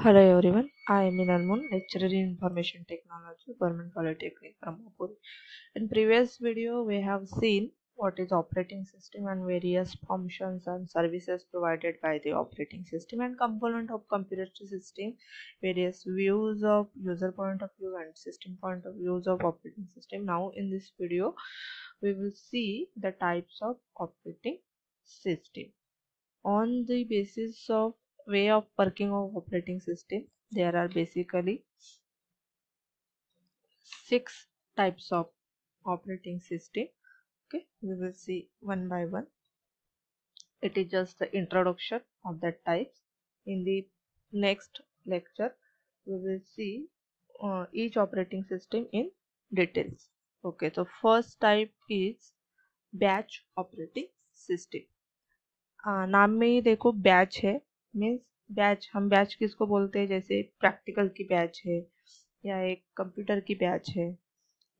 Hello everyone, I am Minal Moon, lecturer in Information Technology, Government Polytechnic, Brahmapur. In previous video, we have seen what is operating system and various functions and services provided by the operating system and component of computer system, various views of user point of view and system point of views of operating system. Now in this video, we will see the types of operating system. On the basis of way of working of operating system, there are basically 6 types of operating system. Okay, we will see one by one. It is just the introduction of that types. In the next lecture we will see each operating system in details. Okay, so first type is batch operating system. नाम में ही देखो batch है, means batch, हम batch किसको बोलते हैं, जैसे प्रैक्टिकल की बैच है या एक कंप्यूटर की बैच है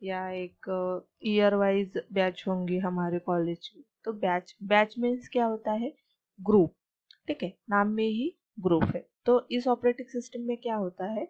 या एक ईयर वाइज बैच होंगी हमारे कॉलेज की। तो बैच बैच मीन्स क्या होता है, ग्रुप। ठीक है, नाम में ही ग्रुप है। तो इस ऑपरेटिंग सिस्टम में क्या होता है,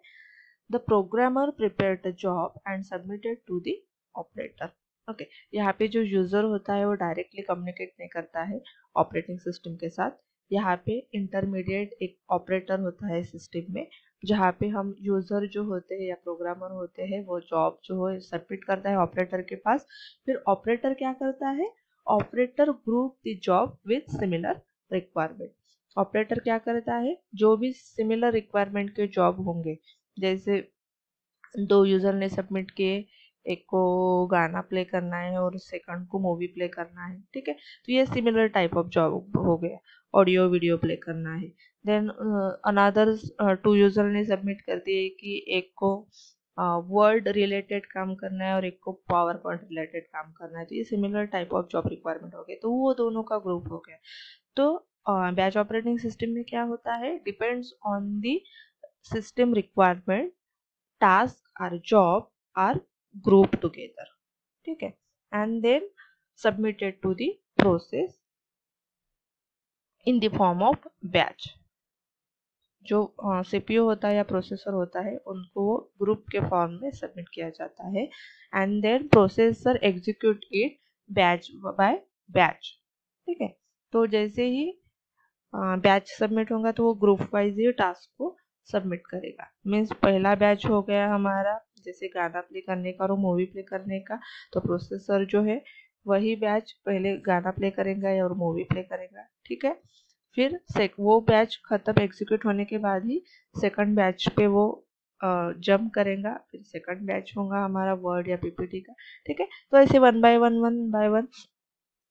the programmer prepared the job and submitted to the operator. Okay, यहाँ पे जो यूजर होता है वो डायरेक्टली कम्युनिकेट नहीं करता है ऑपरेटिंग सिस्टम के साथ। यहाँ पे इंटरमीडिएट एक ऑपरेटर होता है सिस्टम में, जहाँ पे हम यूजर जो होते हैं या प्रोग्रामर होते हैं वो जॉब जो है सबमिट करता है ऑपरेटर के पास। फिर ऑपरेटर क्या करता है, operator group the job with similar requirement. Operator क्या करता है, जो भी सिमिलर रिक्वायरमेंट के जॉब होंगे, जैसे 2 यूजर ने सबमिट किए, एक को गाना प्ले करना है और सेकंड को मूवी प्ले करना है। ठीक है, तो ये सिमिलर टाइप ऑफ जॉब हो गया, ऑडियो वीडियो प्ले करना है। देन अनदर 2 यूजर ने सबमिट कर दिए कि एक को वर्ड रिलेटेड काम करना है और एक को पावर पॉइंट रिलेटेड काम करना है। तो ये similar type of job requirement हो गए, तो वो दोनों का ग्रुप हो गया। तो बैच ऑपरेटिंग सिस्टम में क्या होता है, depends on the system requirement, task or job are grouped together. ठीक है, and then submitted to the process in the form of batch. जो सीपीयू होता है या प्रोसेसर होता है उनको ग्रुप के फॉर्म में सबमिट किया जाता है, and then processor execute it batch by batch. ठीक है, तो जैसे ही बैच सबमिट होगा तो वो ग्रुप वाइज ही टास्क को सबमिट करेगा। मीन्स पहला बैच हो गया हमारा जैसे गाना प्ले करने का और मूवी प्ले करने का, तो प्रोसेसर जो है वही बैच पहले गाना प्ले करेगा और मूवी प्ले करेगा। ठीक है, फिर वो बैच खत्म एग्जीक्यूट होने के बाद ही सेकंड बैच पे वो जंप करेगा, फिर सेकंड बैच होगा हमारा वर्ड या पीपीटी का। ठीक है, तो ऐसे वन बाय वन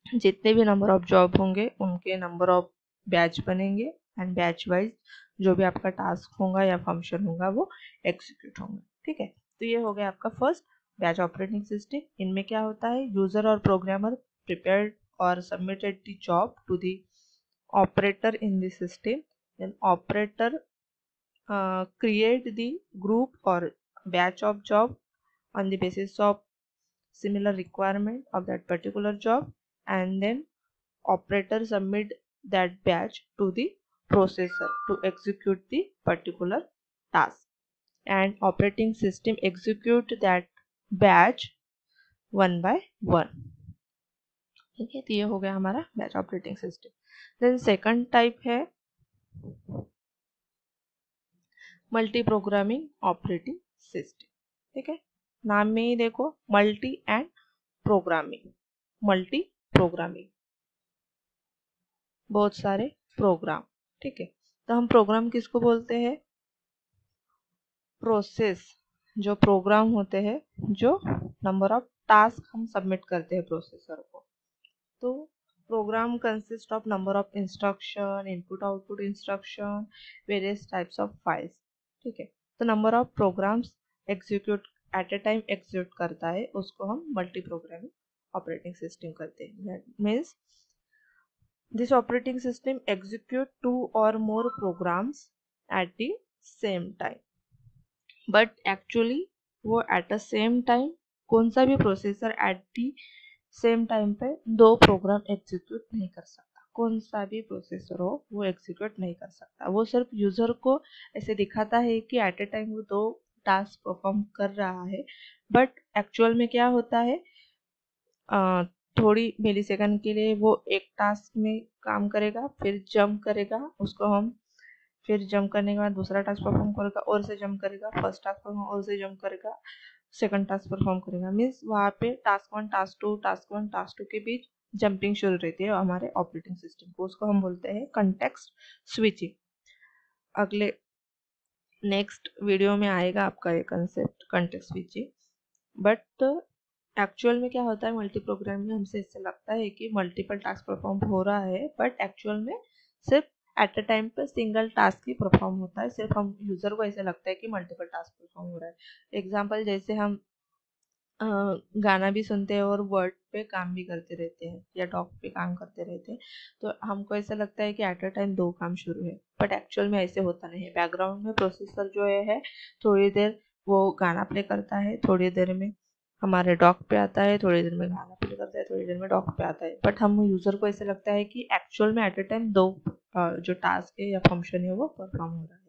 जितने भी नंबर ऑफ जॉब होंगे उनके नंबर ऑफ बैच बनेंगे, एंड बैच वाइज जो भी आपका टास्क होगा या फंक्शन होगा वो एग्जीक्यूट होंगे। ठीक है, तो ये हो गया आपका फर्स्ट बैच ऑपरेटिंग सिस्टम। इनमें क्या होता है, यूजर और प्रोग्रामर प्रिपेयर्ड और submitted the job to the operator in the system, then operator create the group or batch of job on the basis of similar requirement of that particular job, and then operator submit that batch to the processor to execute the particular task, and operating system execute that batch one by one. ठीक है, तो ये हो गया हमारा batch operating system. Then second type है multi programming operating system. ठीक है, नाम में ही देखो multi and programming, multi programming, बहुत सारे प्रोग्राम। ठीक है, तो हम प्रोग्राम किसको बोलते हैं, प्रोसेस जो प्रोग्राम होते हैं, जो नंबर ऑफ टास्क हम सबमिट करते हैं प्रोसेसर को। तो program consist of number of instruction, input output instruction, various types of files. ठीक है, तो number of programs execute at a time execute करता है उसको हम मल्टी प्रोग्रामिंग ऑपरेटिंग सिस्टम करते हैं। That means this operating system execute 2 or more programs at the same time, but actually वो एट अ सेम टाइम कौन सा भी processor at the same time पे 2 प्रोग्राम एग्जीक्यूट नहीं कर सकता। कौन सा भी प्रोसेसर हो वो एग्जीक्यूट नहीं कर सकता। वो सिर्फ यूज़र को ऐसे दिखाता है कि एट ए टाइम वो 2 टास्क परफॉर्म कर रहा है, बट एक्चुअल में क्या होता है, थोड़ी मिलीसेकंड के लिए वो एक टास्क में काम करेगा, फिर जंप करेगा, उसको हम फिर जंप करने के बाद दूसरा टास्क परफॉर्म करेगा और से जंप करेगा, फर्स्ट टास्क परफॉर्म और से जंप करेगा, सेकंड टास्क परफॉर्म करेगा। मीन्स वहाँ पे टास्क 1 टास्क 2 टास्क 1 टास्क 2 के बीच जंपिंग शुरू रहती है हमारे ऑपरेटिंग सिस्टम को, उसको हम बोलते हैं कंटेक्स्ट स्विचिंग। अगले नेक्स्ट वीडियो में आएगा आपका ये concept context switching. But actual में क्या होता है, मल्टी प्रोग्राम में हमसे इससे लगता है कि मल्टीपल टास्क परफॉर्म हो रहा है, बट एक्चुअल में सिर्फ एट अ टाइम पे सिंगल टास्क ही परफॉर्म होता है। सिर्फ हम यूज़र को ऐसे लगता है कि मल्टीपल टास्क परफॉर्म हो रहा है। एग्जांपल जैसे हम गाना भी सुनते हैं और वर्ड पे काम भी करते रहते हैं या डॉक पे काम करते रहते हैं, तो हमको ऐसा लगता है कि एट अ टाइम 2 काम शुरू है, बट एक्चुअल में ऐसे होता नहीं है। बैकग्राउंड में प्रोसेसर जो है थोड़ी देर वो गाना प्ले करता है, थोड़ी देर में हमारे डॉक पे आता है, थोड़ी देर में गाना प्ले करता है, थोड़ी देर में डॉक पे आता है, बट हम यूज़र को ऐसे लगता है कि एक्चुअल में एट अ टाइम 2 जो टास्क है या फंक्शन है वो परफॉर्म हो रहा है।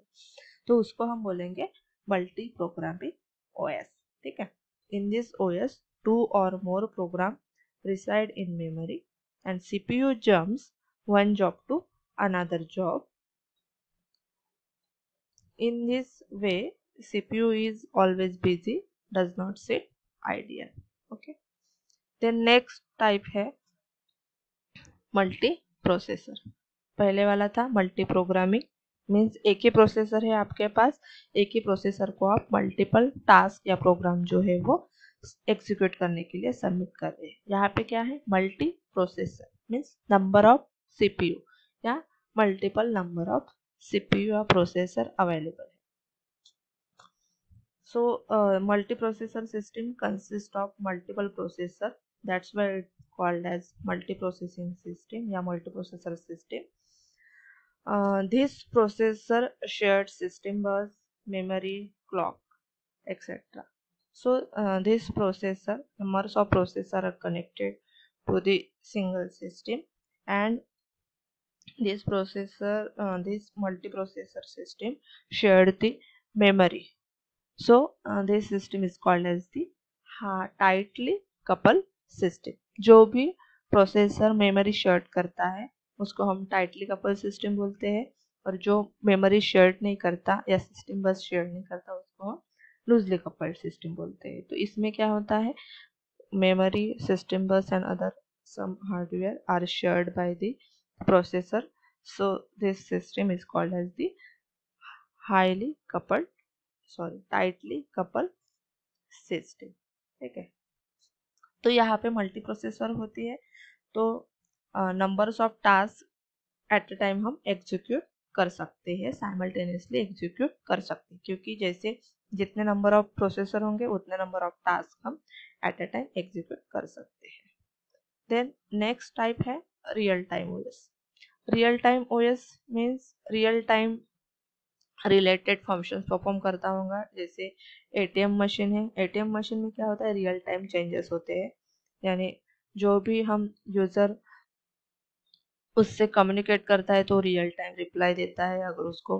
तो उसको हम बोलेंगे मल्टी प्रोग्रामिंग ओएस। ठीक है। In this OS, 2 or more programs reside in memory and CPU jumps one job to another job. In this way, CPU is always busy, does not sit idle. Okay. Then next type है multi processor. पहले वाला था multi programming, means एक ही processor है आपके पास, एक ही processor को आप मल्टीपल टास्क या प्रोग्राम जो है वो एग्जीक्यूट करने के लिए सबमिट कर रहे हैं। यहाँ पे क्या है, multi processor means number of CPU या मल्टीपल नंबर ऑफ सीपीयू या प्रोसेसर अवेलेबल है। So multiprocessor system consists of multiple processor. That's why it's called as multiprocessing system या multiprocessor system. This processor shared system bus, memory, clock, etc. So this processor, numbers of processor are connected to the single system, and this multiprocessor system shared the memory. So this system is called as the tightly coupled system. जो भी processor memory share करता है उसको हम tightly couple system बोलते हैं, और जो मेमोरी शेयर नहीं करता या सिस्टम बस शेयर नहीं करता उसको हम लूजली कपल्ड सिस्टम बोलते हैं। तो इसमें क्या होता है, मेमोरी, सिस्टम बस and other some hardware are shared by the processor. So this system is called as the tightly coupled system. ठीक है। तो यहाँ पे मल्टी प्रोसेसर होती है, तो numbers of task at a time हम एग्जीक्यूट कर सकते हैं, साइमल्टेनियसली एग्जीक्यूट कर सकते हैं, क्योंकि जैसे जितने नंबर ऑफ प्रोसेसर होंगे उतने नंबर ऑफ टास्क हम एट अ टाइम एग्जीक्यूट कर सकते हैं। देन नेक्स्ट टाइप है real time OS. Real time OS means real time related functions perform करता होगा। जैसे एटीएम मशीन है, एटीएम मशीन में क्या होता है, रियल टाइम चेंजेस होते हैं, यानी जो भी हम यूज़र उससे कम्युनिकेट करता है तो रियल टाइम रिप्लाई देता है। अगर उसको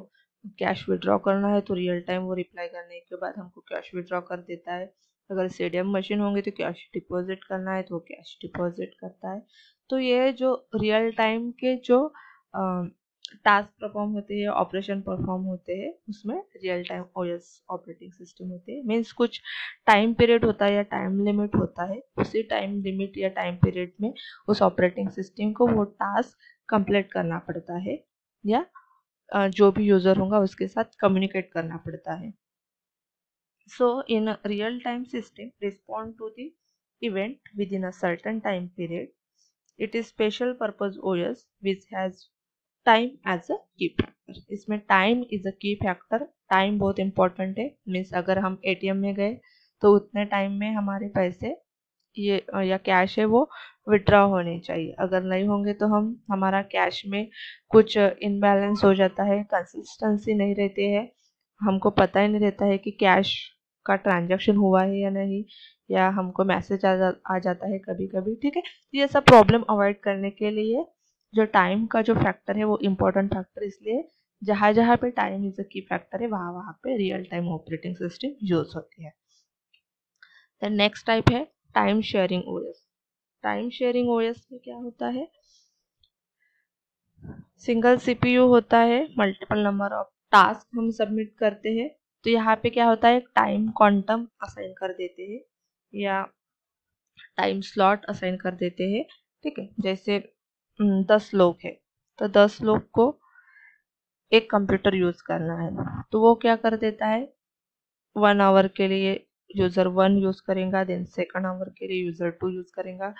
कैश विड्रॉ करना है तो रियल टाइम वो रिप्लाई करने के बाद हमको कैश विड्रॉ कर देता है। अगर सीडीएम मशीन होंगी तो कैश डिपॉजिट करना है तो वो कैश डिपॉजिट करता है। तो ये जो रियल टाइम के जो टास्क परफॉर्म होते हैं, ऑपरेशन परफॉर्म होते हैं, उसमें real time OS operating system होते हैं। मीन्स कुछ टाइम पीरियड होता है या टाइम लिमिट होता है, उसी टाइम लिमिट या टाइम पीरियड में उस ऑपरेटिंग सिस्टम को वो टास्क कंप्लीट करना पड़ता है, या जो भी यूज़र होगा उसके साथ कम्युनिकेट करना पड़ता है। So in a real time system respond to the event within a certain time period. It is special purpose OS which has time as a key factor. इसमें time is a key factor. Time बहुत important है। Means अगर हम ATM में गए तो उतने time में हमारे पैसे ये या कैश है वो विड्रॉ होने चाहिए। अगर नहीं होंगे तो हमारा कैश में कुछ इनबैलेंस हो जाता है, कंसिस्टेंसी नहीं रहती है, हमको पता ही नहीं रहता है कि कैश का ट्रांजैक्शन हुआ है या नहीं, या हमको मैसेज आ जाता है कभी कभी। ठीक है। तो ये सब प्रॉब्लम अवॉइड करने के लिए जो टाइम का जो फैक्टर है वो इम्पोर्टेंट फैक्टर, इसलिए जहाँ जहाँ पे time is a key factor है वहाँ वहाँ पे real time operating system use होती है। देन नेक्स्ट टाइप है time sharing OS. Time sharing OS में क्या होता है, सिंगल सीपीयू होता है, मल्टीपल नंबर ऑफ टास्क हम सबमिट करते हैं। तो यहाँ पे क्या होता है, टाइम क्वांटम असाइन कर देते हैं या टाइम स्लॉट असाइन कर देते हैं। ठीक है, जैसे 10 लोग हैं तो 10 लोग को एक कंप्यूटर यूज करना है, तो वो क्या कर देता है, 1 आवर के लिए यूजर 1 यूज करेगा, देन सेकंड आवर के लिए यूजर 2 यूज करेगा,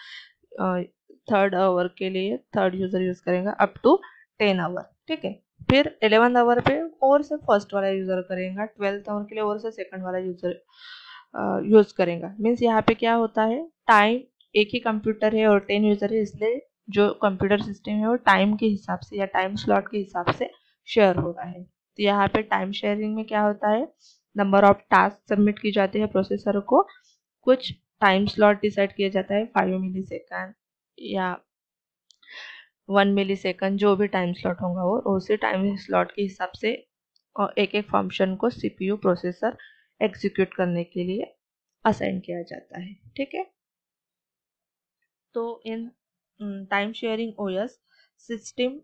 थर्ड आवर के लिए थर्ड यूजर यूज करेगा अप टू 10 आवर। ठीक है, फिर 11 आवर पे और से फर्स्ट वाला यूजर करेगा, 12 आवर के लिए और से सेकंड वाला यूजर यूज करेगा। मीन्स यहाँ पे क्या होता है, टाइम एक ही कंप्यूटर है और 10 यूजर है, इसलिए जो कंप्यूटर सिस्टम है वो टाइम के हिसाब से या टाइम स्लॉट के हिसाब से शेयर हो रहा है। तो यहाँ पे टाइम शेयरिंग में क्या होता है, नंबर ऑफ टास्क सबमिट की जाती है प्रोसेसर को, कुछ टाइम स्लॉट डिसाइड किया जाता है 5 मिलीसेकंड या 1 मिलीसेकंड, जो भी टाइम स्लॉट होगा वो उसी टाइम स्लॉट के हिसाब से और एक एक फंक्शन को सीपीयू प्रोसेसर एग्जीक्यूट करने के लिए असाइन किया जाता है। ठीक है, तो in time sharing OS system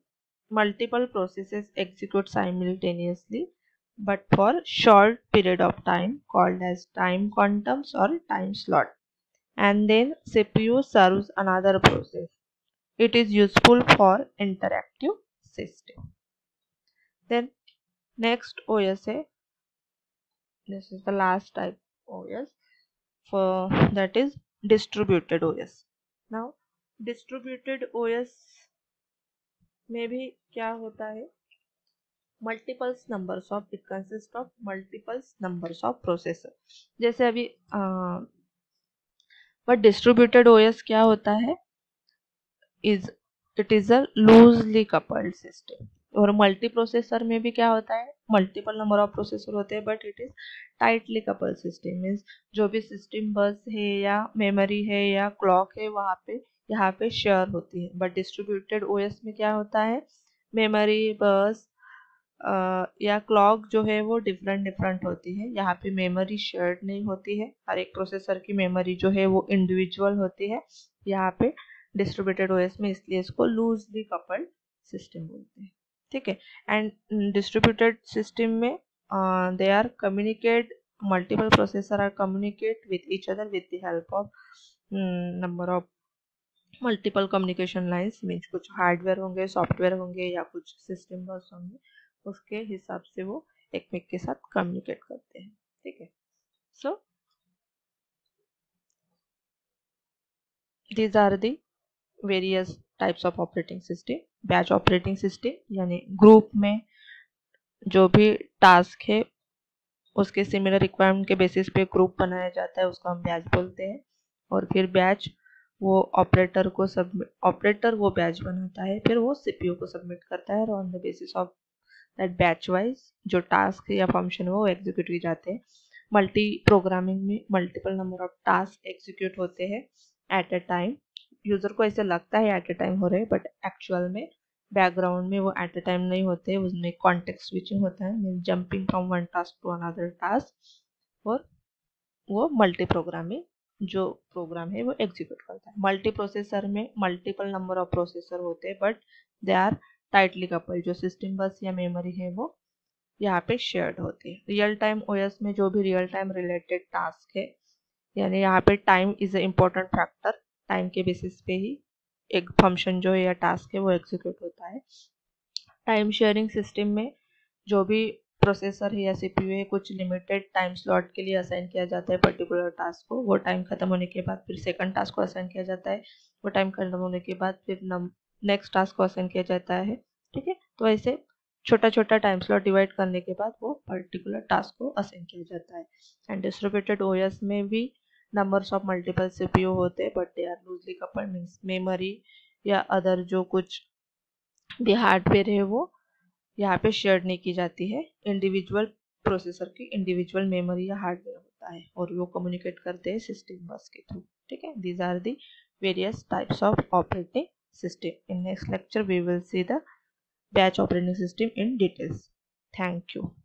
multiple processes execute simultaneously but for short period of time called as time quantums or time slot, and then CPU serves another process. It is useful for interactive system. Then next OS है, this is the last type OS for that is distributed OS. Now distributed OS में भी क्या होता है, multiples numbers of, it consist of multiples numbers of processor. जैसे अभी but distributed OS क्या होता है, it is a loosely coupled system. और मल्टी प्रोसेसर में भी क्या होता है, मल्टीपल नंबर ऑफ प्रोसेसर होते हैं but it is tightly coupled system. Means जो भी सिस्टम बस है या मेमोरी है या क्लॉक है वहाँ पे यहाँ पे शेयर होती है। बट डिस्ट्रीब्यूटेड ओएस में क्या होता है, मेमोरी बस या क्लॉक जो है वो डिफरेंट डिफरेंट होती है। यहाँ पे मेमोरी शेयर्ड नहीं होती है, हर एक प्रोसेसर की मेमोरी जो है वो इंडिविजुअल होती है यहाँ पे डिस्ट्रीब्यूटेड ओएस में, इसलिए इसको लूजली कपल्ड सिस्टम बोलते हैं। ठीक है, एंड डिस्ट्रीब्यूटेड सिस्टम में they are communicate, multiple processor are communicate with each other with the help of number of multiple communication lines. Means कुछ हार्डवेयर होंगे, सॉफ्टवेयर होंगे या कुछ सिस्टम बस होंगे, उसके हिसाब से वो एक मेक के साथ कम्युनिकेट करते हैं। ठीक है, so these are the various types of operating system. Batch operating system यानी ग्रुप में जो भी टास्क है उसके सिमिलर रिक्वायरमेंट के बेसिस पे ग्रुप बनाया जाता है, उसको हम बैच बोलते हैं। और फिर बैच वो ऑपरेटर वो बैच बनाता है, फिर वो सीपीयू को सबमिट करता है और on the basis of that batch wise जो टास्क या फंक्शन है वो एग्जीक्यूट किए जाते हैं। मल्टी प्रोग्रामिंग में multiple number of task execute होते हैं एट अ टाइम। यूजर को ऐसे लगता है एट अ टाइम हो रहे हैं, बट एक्चुअल में बैकग्राउंड में वो एट अ टाइम नहीं होते, उसमें कॉन्टेक्स्ट स्विचिंग होता है, mean jumping from one task to another task. और वो मल्टी प्रोग्रामिंग जो प्रोग्राम है वो एग्जीक्यूट करता है। मल्टी प्रोसेसर में मल्टीपल नंबर ऑफ प्रोसेसर होते हैं but they are tightly coupled, जो सिस्टम बस या मेमोरी है वो यहाँ पे शेयर्ड होती है। रियल टाइम ओएस में जो भी रियल टाइम रिलेटेड टास्क है, यानी यहाँ पे time is a important factor, time के बेसिस पे ही एक फंक्शन जो है या टास्क है वो एग्जीक्यूट होता है। टाइम शेयरिंग सिस्टम में जो भी प्रोसेसर है या सीपीयू है कुछ लिमिटेड टाइम स्लॉट के लिए असाइन किया जाता है पर्टिकुलर टास्क को, वो टाइम खत्म होने के बाद फिर सेकंड टास्क को असाइन किया जाता है, वो टाइम खत्म होने के बाद फिर नेक्स्ट टास्क को असाइन किया जाता है। ठीक है, तो ऐसे छोटा छोटा टाइम स्लॉट डिवाइड करने के बाद वो पर्टिकुलर टास्क को असाइन किया जाता है। एंड डिस्ट्रीब्यूटेड ओएस में भी नंबर्स ऑफ मल्टीपल सीपीयू होते हैं but they are loosely coupled, means memory या अदर जो कुछ भी हार्डवेयर है वो यहाँ पे शेयर नहीं की जाती है। इंडिविजुअल प्रोसेसर की इंडिविजुअल मेमोरी या हार्डवेयर होता है और वो कम्युनिकेट करते हैं सिस्टम बस के थ्रू। ठीक है, these are the various types of operating system. In next lecture we will see the batch operating system in details. Thank you.